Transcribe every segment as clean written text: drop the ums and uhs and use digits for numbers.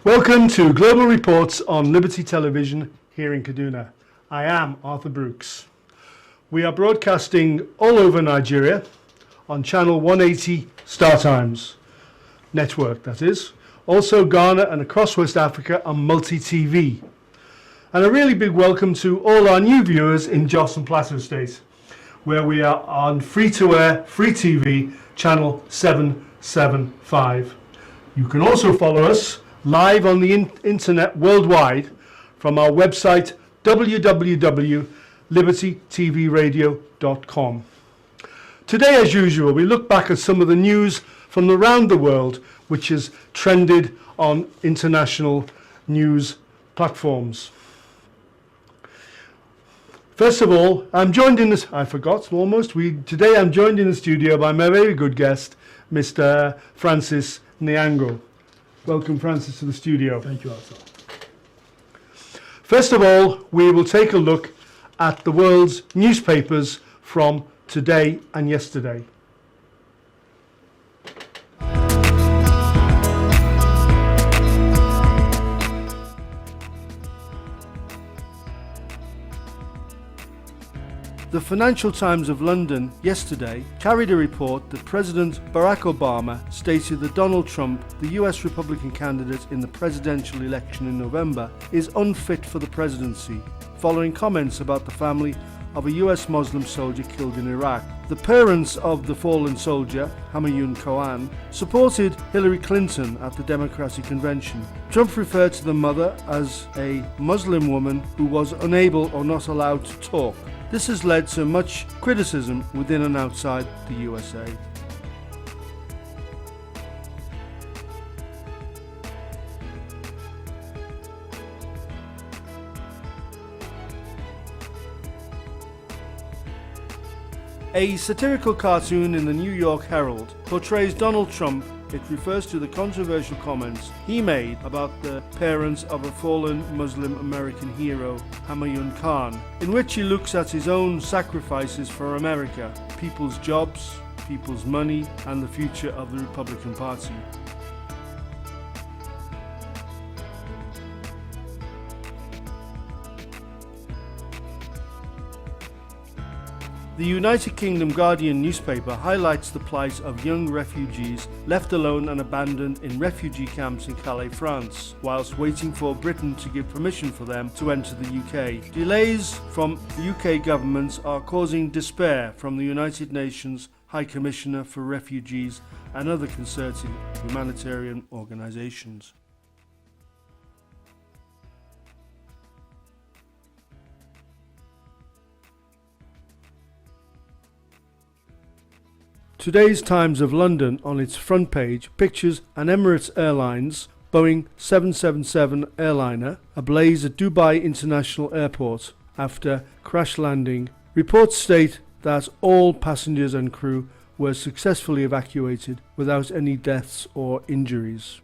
Welcome to Global Reports on Liberty Television here in Kaduna. I am Arthur Brooks. We are broadcasting all over Nigeria on channel 180 Star Times network, that is. Also Ghana and across West Africa on multi-TV. And a really big welcome to all our new viewers in Jos and Plateau State, where we are on free-to-air, free TV, channel 775. You can also follow us live on the internet worldwide from our website www.libertytvradio.com. Today, as usual, we look back at some of the news from around the world which has trended on international news platforms. First of all, I'm joined in this, I forgot almost, today I'm joined in the studio by my very good guest, Mr. Francis Nyango. Welcome, Francis, to the studio. Thank you, Arthur. First of all, we will take a look at the world's newspapers from today and yesterday. The Financial Times of London yesterday carried a report that President Barack Obama stated that Donald Trump, the US Republican candidate in the presidential election in November, is unfit for the presidency, following comments about the family of a US Muslim soldier killed in Iraq. The parents of the fallen soldier, Hamayoun Khan, supported Hillary Clinton at the Democratic convention. Trump referred to the mother as a Muslim woman who was unable or not allowed to talk. This has led to much criticism within and outside the USA. A satirical cartoon in the New York Herald portrays Donald Trump. It refers to the controversial comments he made about the parents of a fallen Muslim American hero, Hamayoun Khan, in which he looks at his own sacrifices for America, people's jobs, people's money, and the future of the Republican Party. The United Kingdom Guardian newspaper highlights the plight of young refugees left alone and abandoned in refugee camps in Calais, France, whilst waiting for Britain to give permission for them to enter the UK. Delays from the UK government are causing despair from the United Nations High Commissioner for Refugees and other concerted humanitarian organisations. Today's Times of London on its front page pictures an Emirates Airlines Boeing 777 airliner ablaze at Dubai International Airport after crash landing. Reports state that all passengers and crew were successfully evacuated without any deaths or injuries.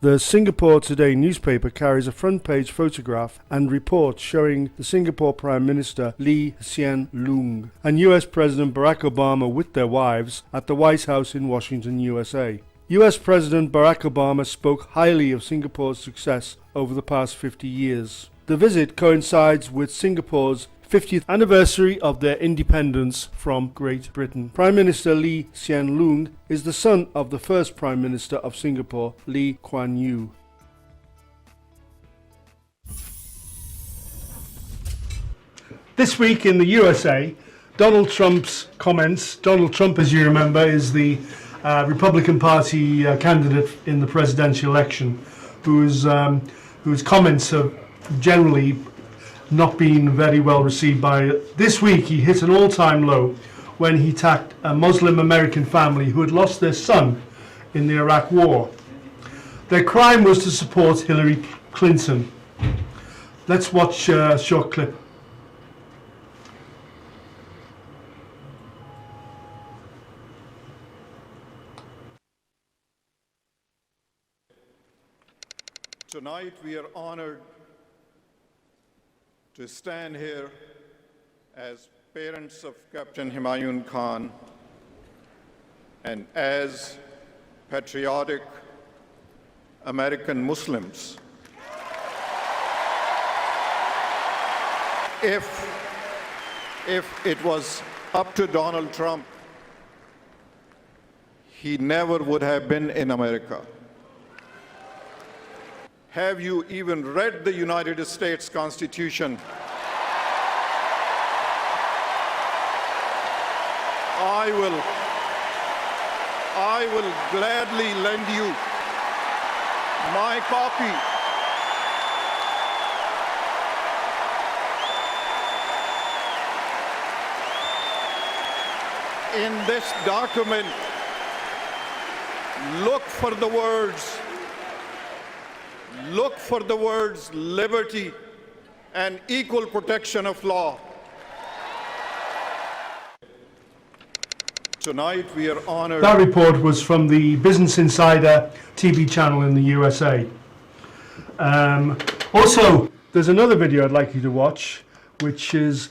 The Singapore Today newspaper carries a front-page photograph and report showing the Singapore Prime Minister Lee Hsien Loong and US President Barack Obama with their wives at the White House in Washington, USA. US President Barack Obama spoke highly of Singapore's success over the past 50 years. The visit coincides with Singapore's 50th anniversary of their independence from Great Britain. Prime Minister Lee Hsien Loong is the son of the first Prime Minister of Singapore, Lee Kuan Yew. This week in the USA, Donald Trump's comments. Donald Trump, as you remember, is the Republican Party candidate in the presidential election, whose comments have generally not been very well received by. This week he hit an all-time low when he attacked a Muslim American family who had lost their son in the Iraq War. Their crime was to support Hillary Clinton. Let's watch a short clip. Tonight we are honored to stand here as parents of Captain Humayun Khan, and as patriotic American Muslims, if it was up to Donald Trump, he never would have been in America. Have you even read the United States Constitution? I will gladly lend you my copy. In this document, look for the words liberty and equal protection of law. Tonight we are honored. That report was from the Business Insider TV channel in the USA. Also, there's another video I'd like you to watch, which is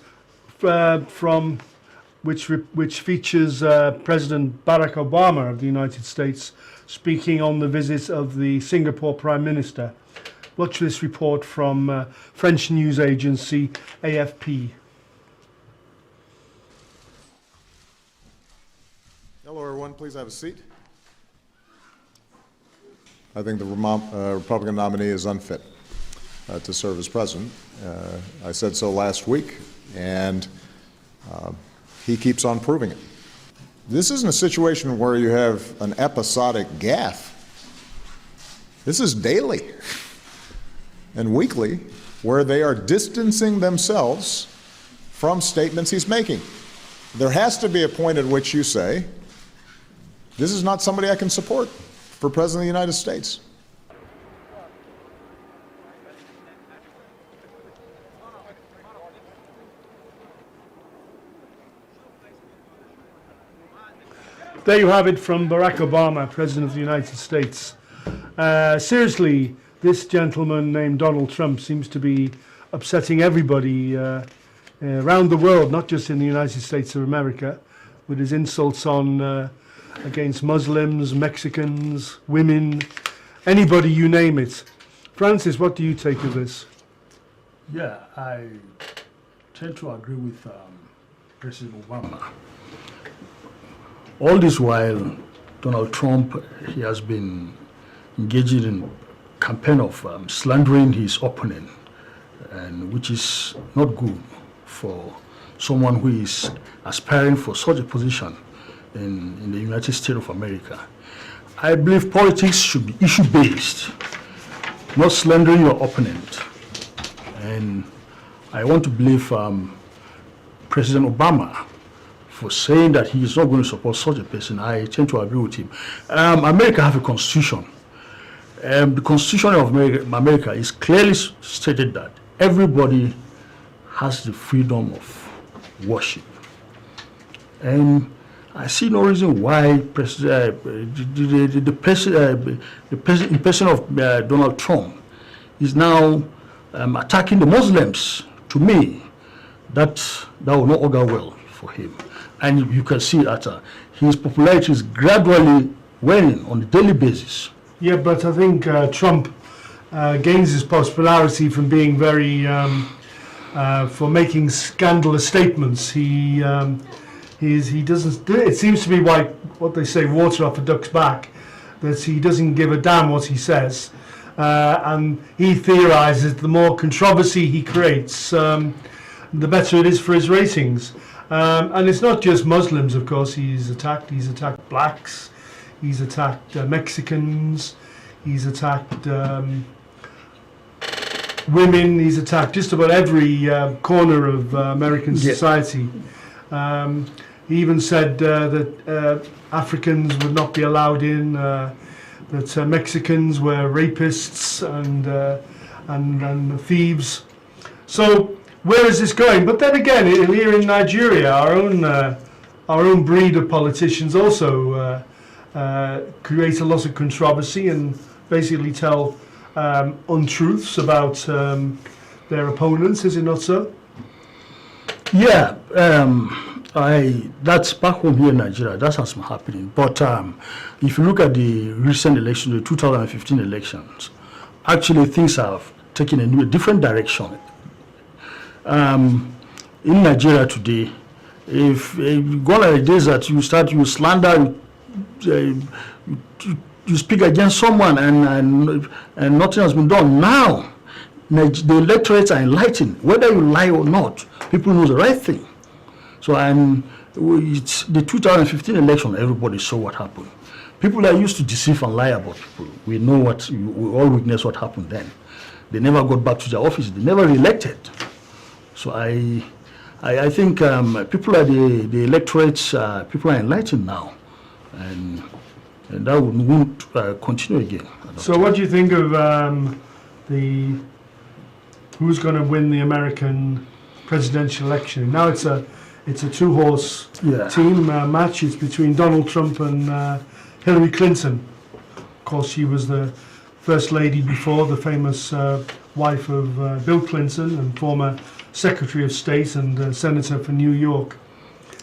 which features President Barack Obama of the United States speaking on the visit of the Singapore Prime Minister. Watch this report from French news agency AFP. Hello, everyone. Please have a seat. I think the Republican nominee is unfit to serve as president. I said so last week, and he keeps on proving it. This isn't a situation where you have an episodic gaffe. This is daily and weekly, where they are distancing themselves from statements he's making. There has to be a point at which you say, this is not somebody I can support for President of the United States. There you have it from Barack Obama, President of the United States. Seriously, this gentleman named Donald Trump seems to be upsetting everybody around the world, not just in the United States of America, with his insults on against Muslims, Mexicans, women, anybody, you name it. Francis, what do you take of this? Yeah, I tend to agree with President Obama. All this while, Donald Trump, he has been engaging in campaign of slandering his opponent, and which is not good for someone who is aspiring for such a position in the United States of America. I believe politics should be issue-based, not slandering your opponent. And I want to believe President Obama for saying that he is not going to support such a person. I tend to agree with him. America has a constitution. The Constitution of America is clearly stated that everybody has the freedom of worship. And I see no reason why the person of Donald Trump is now attacking the Muslims. To me, that will not augur well for him. And you can see that his popularity is gradually waning on a daily basis. Yeah, but I think Trump gains his popularity from being very, for making scandalous statements. He doesn't. It seems to be like what they say, water off a duck's back. That he doesn't give a damn what he says, and he theorizes the more controversy he creates, the better it is for his ratings. And it's not just Muslims, of course. He's attacked blacks. He's attacked Mexicans. He's attacked women. He's attacked just about every corner of American society. He even said that Africans would not be allowed in, that Mexicans were rapists and thieves. So where is this going? But then again, here in Nigeria, our own breed of politicians also create a lot of controversy and basically tell untruths about their opponents. Is it not so? Yeah, that's back home here in Nigeria. That has been happening. But if you look at the recent election, the 2015 elections, actually things have taken a different direction. In Nigeria today, if you go like the days that you slander, you speak against someone and nothing has been done. Now, the electorates are enlightened. Whether you lie or not, people know the right thing. So it's the 2015 election, everybody saw what happened. People that used to deceive and lie about people, we know we all witnessed what happened then. They never got back to their office. They never re-elected. So I think people are the electorates, people are enlightened now. And that won't continue again. So what do you think of who's going to win the American presidential election? Now it's a two-horse team match. It's between Donald Trump and Hillary Clinton. Of course, she was the first lady before, the famous wife of Bill Clinton and former Secretary of State and Senator for New York.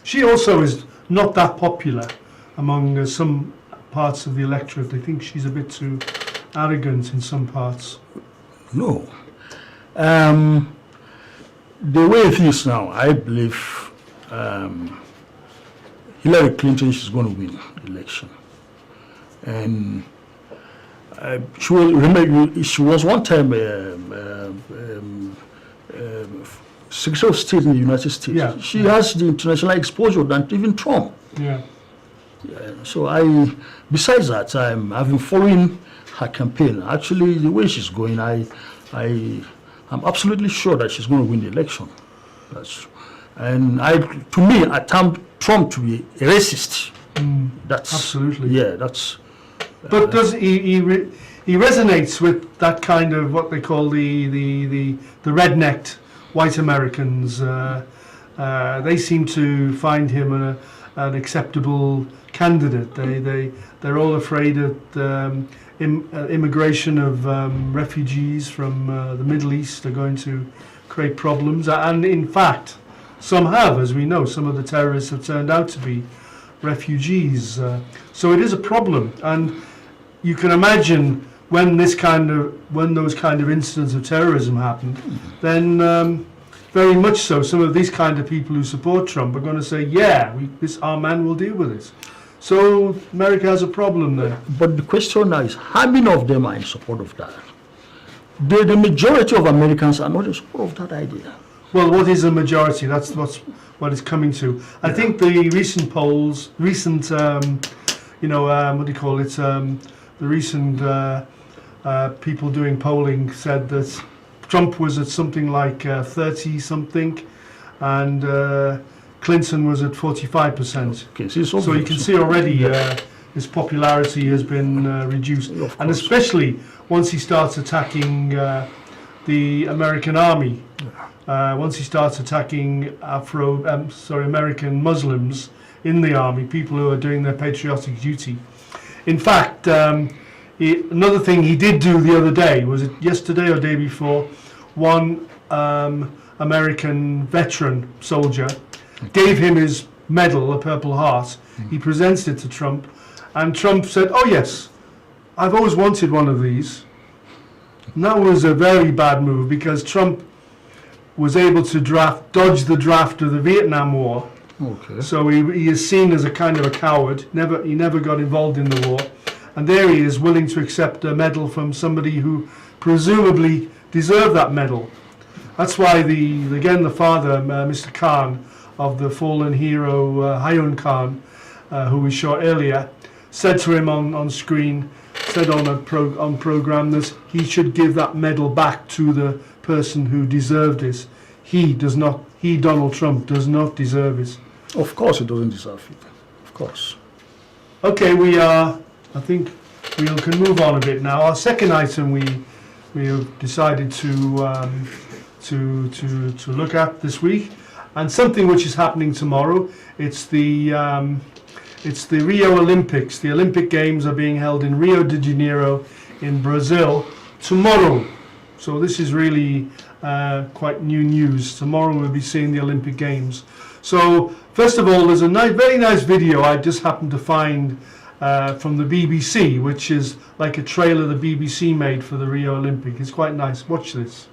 She also is not that popular among some parts of the electorate. They think she's a bit too arrogant in some parts. No. The way it is now, I believe Hillary Clinton is going to win the election. And she was one time Secretary of State in the United States. Yeah. She has the international exposure than even Trump. Yeah. So besides that, I've been following her campaign. Actually, the way she's going, I'm absolutely sure that she's going to win the election. To me, I term Trump to be a racist. That's absolutely. Yeah, that's. But does he resonates with that kind of what they call the rednecked white Americans? They seem to find him an acceptable candidate. They're all afraid of immigration of refugees from the Middle East are going to create problems, and in fact, some have, as we know. Some of the terrorists have turned out to be refugees. So it is a problem, and you can imagine when those kind of incidents of terrorism happen, then very much so, some of these kind of people who support Trump are going to say, yeah, our man will deal with this. So America has a problem there. But the question now is, how many of them are in support of that? The majority of Americans are not in support of that idea. Well, what is a majority? That's what it's coming to. I think the recent polls, what do you call it? The recent people doing polling said that Trump was at something like 30-something, and Clinton was at 45%. Okay, so you can see already his popularity has been reduced, and especially once he starts attacking the American army. Once he starts attacking American Muslims in the army, people who are doing their patriotic duty. In fact, another thing he did do the other day, was it yesterday or day before, one American veteran soldier gave him his medal, a Purple Heart. He presents it to Trump, and Trump said, "Oh yes, I've always wanted one of these." And that was a very bad move, because Trump was able to dodge the draft of the Vietnam War. Okay. So he is seen as a kind of a coward. He never got involved in the war, and there he is, willing to accept a medal from somebody who presumably deserved that medal. That's why the father, Mr. Khan, of the fallen hero Hyun Khan, who we shot earlier, said to him on screen, said on program, that he should give that medal back to the person who deserved it. He, Donald Trump, does not deserve it. Of course he doesn't deserve it. Of course. Okay, I think we can move on a bit now. Our second item we have decided to look at this week, and something which is happening tomorrow. It's the Rio Olympics. The Olympic Games are being held in Rio de Janeiro in Brazil tomorrow. So this is really quite new news. Tomorrow we'll be seeing the Olympic Games. So first of all, there's a very nice video I just happened to find from the BBC, which is like a trailer the BBC made for the Rio Olympic. It's quite nice. Watch this.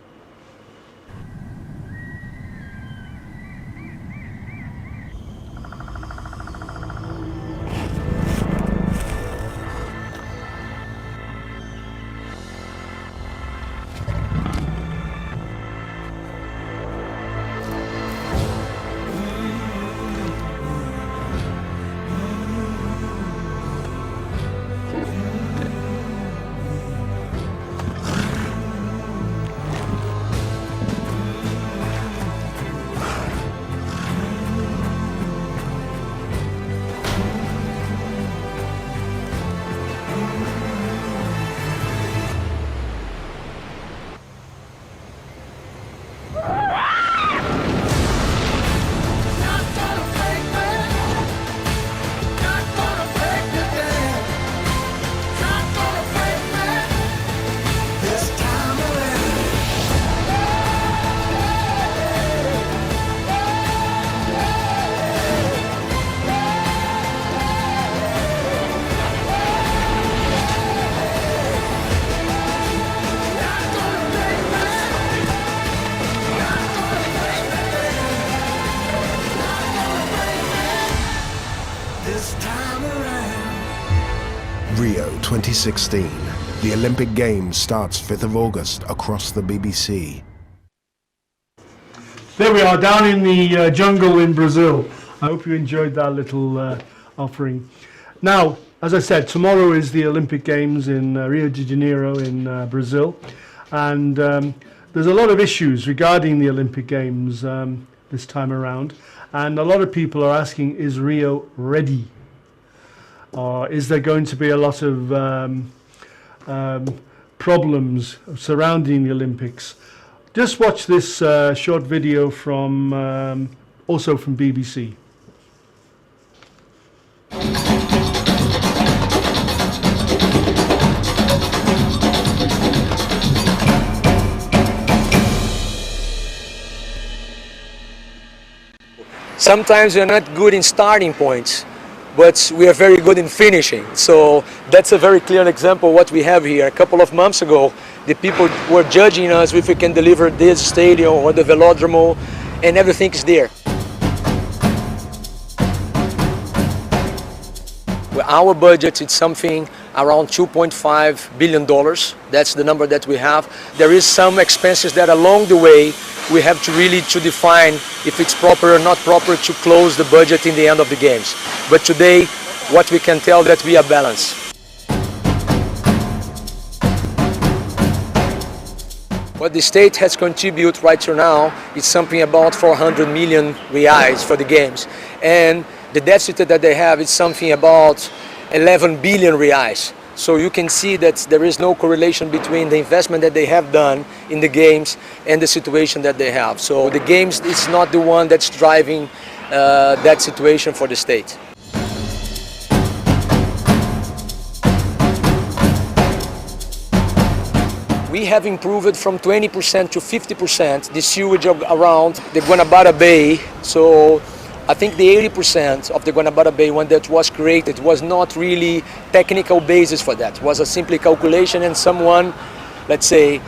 Rio 2016. The Olympic Games starts 5th of August across the BBC. There we are, down in the jungle in Brazil. I hope you enjoyed that little offering. Now, as I said, tomorrow is the Olympic Games in Rio de Janeiro in Brazil. And there's a lot of issues regarding the Olympic Games this time around. And a lot of people are asking, is Rio ready? Or is there going to be a lot of problems surrounding the Olympics? Just watch this short video from also from BBC. Sometimes we are not good in starting points, but we are very good in finishing. So that's a very clear example of what we have here. A couple of months ago, the people were judging us if we can deliver this stadium or the velodrome, and everything is there. Well, our budget is something around $2.5 billion. That's the number that we have. There is some expenses that along the way we have to really define if it's proper or not proper to close the budget in the end of the games. But today, what we can tell that we are balanced. What the state has contributed right to now is something about 400 million reais for the games. And the deficit that they have is something about 11 billion reais. So you can see that there is no correlation between the investment that they have done in the games and the situation that they have. So the games is not the one that's driving that situation for the state. We have improved from 20% to 50% the sewage around the Guanabara Bay. So I think the 80% of the Guanabara Bay, when that was created, was not really technical basis for that. It was a simple calculation, and someone, let's say,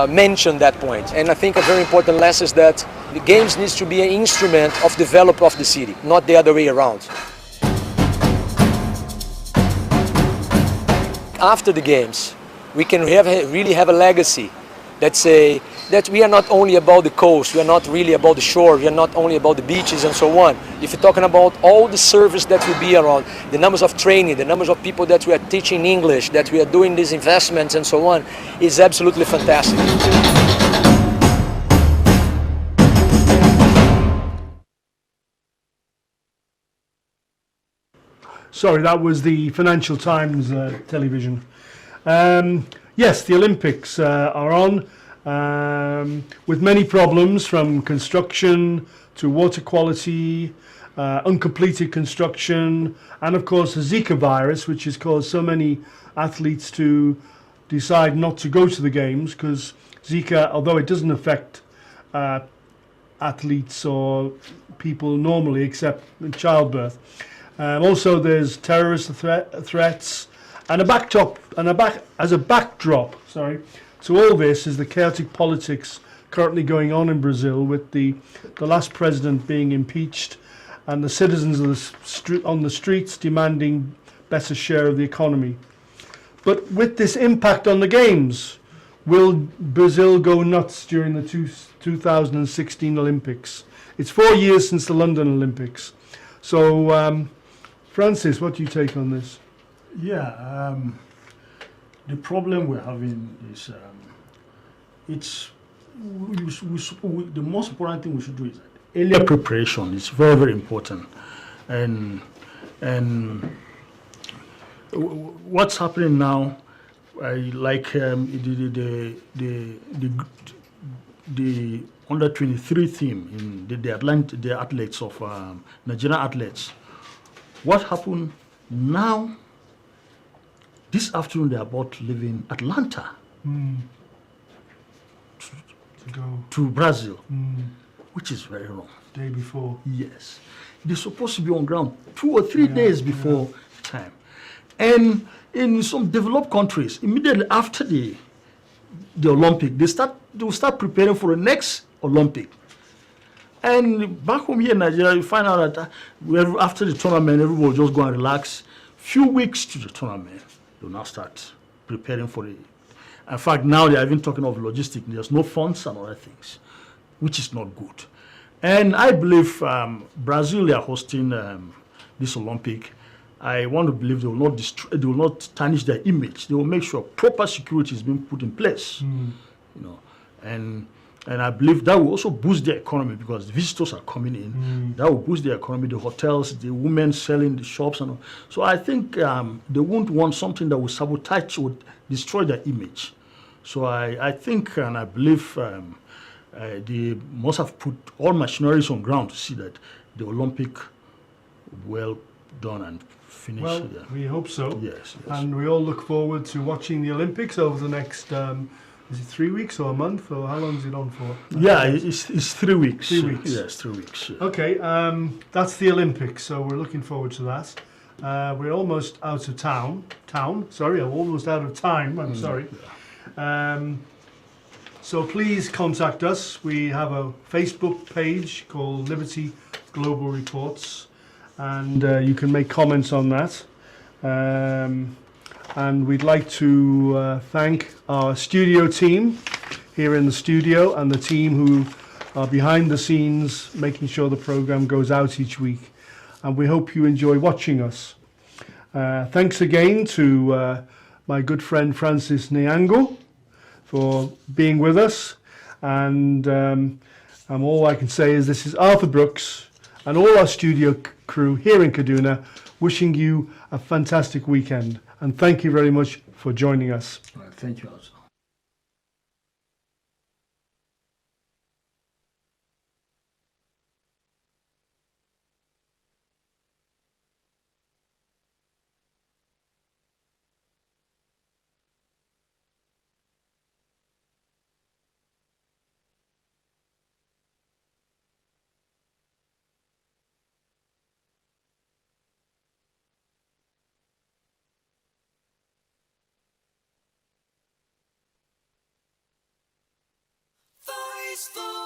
mentioned that point. And I think a very important lesson is that the games needs to be an instrument of development of the city, not the other way around. After the games, we can really have a legacy that say that we are not only about the coast, we are not really about the shore, we are not only about the beaches and so on. If you're talking about all the service that will be around, the numbers of training, the numbers of people that we are teaching English, that we are doing these investments and so on, is absolutely fantastic. Sorry, that was the Financial Times television. Yes, the Olympics are on with many problems, from construction to water quality, uncompleted construction, and of course the Zika virus, which has caused so many athletes to decide not to go to the games because Zika, although it doesn't affect athletes or people normally, except in childbirth. Also, there's terrorist threats, and as a backdrop. Sorry, to all this is the chaotic politics currently going on in Brazil, with the last president being impeached, and the citizens of on the streets demanding better share of the economy. But with this impact on the games, will Brazil go nuts during the 2016 Olympics? It's 4 years since the London Olympics. So, Francis, what do you take on this? Yeah, the problem we're having is the most important thing we should do is earlier preparation. It's very, very important, and what's happening now, like the under 23 team in the athletes of Nigerian athletes. What happened now? This afternoon they are about leaving Atlanta to Brazil, which is very wrong. Day before. Yes, they're supposed to be on ground 2 or 3 days before time. And in some developed countries, immediately after the Olympic, they will start preparing for the next Olympic. And back home here in Nigeria, you find out that after the tournament, everybody will just go and relax. Few weeks to the tournament, they'll now start preparing for it. In fact, now they are even talking of logistics. There's no funds and other things, which is not good. And I believe Brazil, they are hosting this Olympic. I want to believe they will not tarnish their image. They will make sure proper security is being put in place. You know, and I believe that will also boost their economy, because the visitors are coming in. That will boost their economy, the hotels, the women selling, the shops, and all. So I think they won't want something that will sabotage or destroy their image. So I think and I believe they must have put all machineries on ground to see that the Olympic well done and finished. Well, we hope so. Yes. And we all look forward to watching the Olympics over the next, is it 3 weeks or a month, or how long is it on for? Yeah, it's 3 weeks. 3 weeks. Yes, 3 weeks. Yeah. Okay, that's the Olympics, so we're looking forward to that. We're almost out of almost out of time, I'm sorry. So please contact us. We have a Facebook page called Liberty Global Reports, and you can make comments on that. And we'd like to thank our studio team here in the studio, and the team who are behind the scenes making sure the program goes out each week. And we hope you enjoy watching us. Thanks again to my good friend Francis Nyango for being with us. And all I can say is this is Arthur Brooks and all our studio crew here in Kaduna wishing you a fantastic weekend. And thank you very much for joining us. All right, thank you also. Voice for